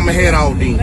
I'ma head out then.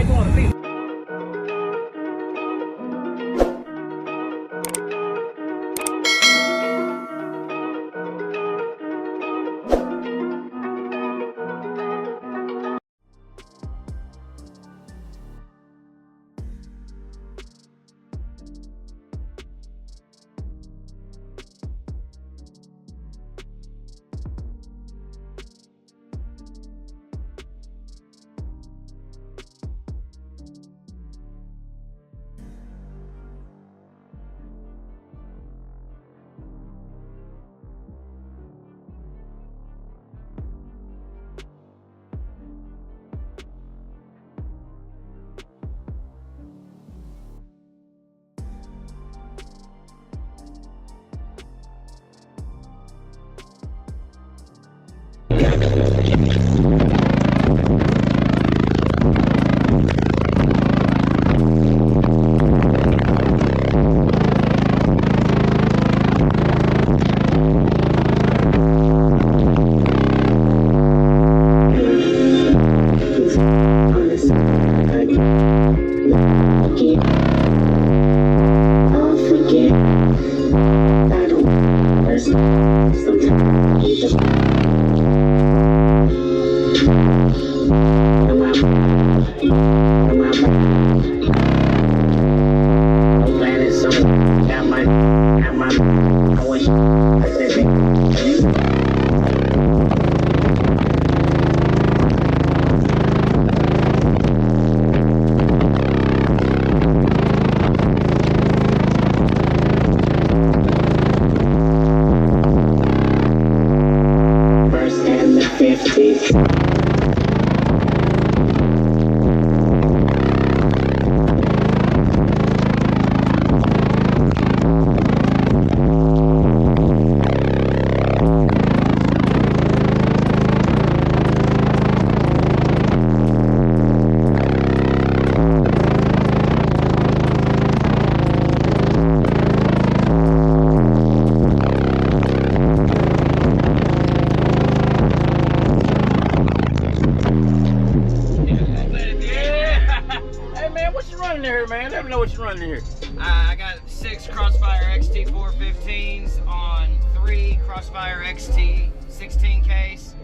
I got 6 Crossfire XT415s on 3 Crossfire XT16 case.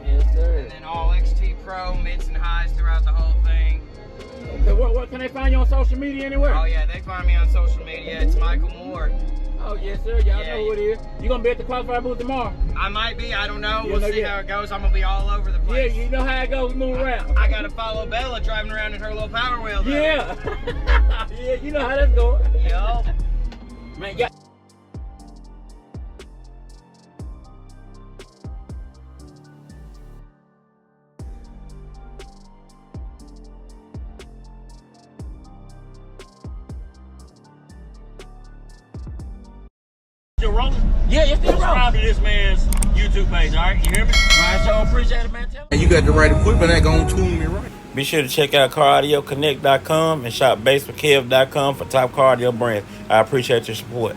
Yes, sir. And then all XT Pro, mids and highs throughout the whole thing. Okay, what can they find you on social media anywhere? Oh yeah, they find me on social media. It's Michael Moore. Oh yes, sir. Y'all know who it is. You gonna be at the Crossfire booth tomorrow? I might be. I don't know. We'll see how it goes. I'm gonna be all over the place. Yeah, you know how it goes. Move around. I gotta follow Bella driving around in her little Power Wheel. Though. Yeah. Yeah, you know how that's going. Yup. Man, yeah. Still rolling? Yeah, it's still rolling. Subscribe to this man's YouTube page, all right? You hear me? I sure appreciate it, man. And you got the right equipment that gonna tune me right. Be sure to check out CarAudioConnect.com and shop BASSWITHKEV.com for top car audio brands. I appreciate your support.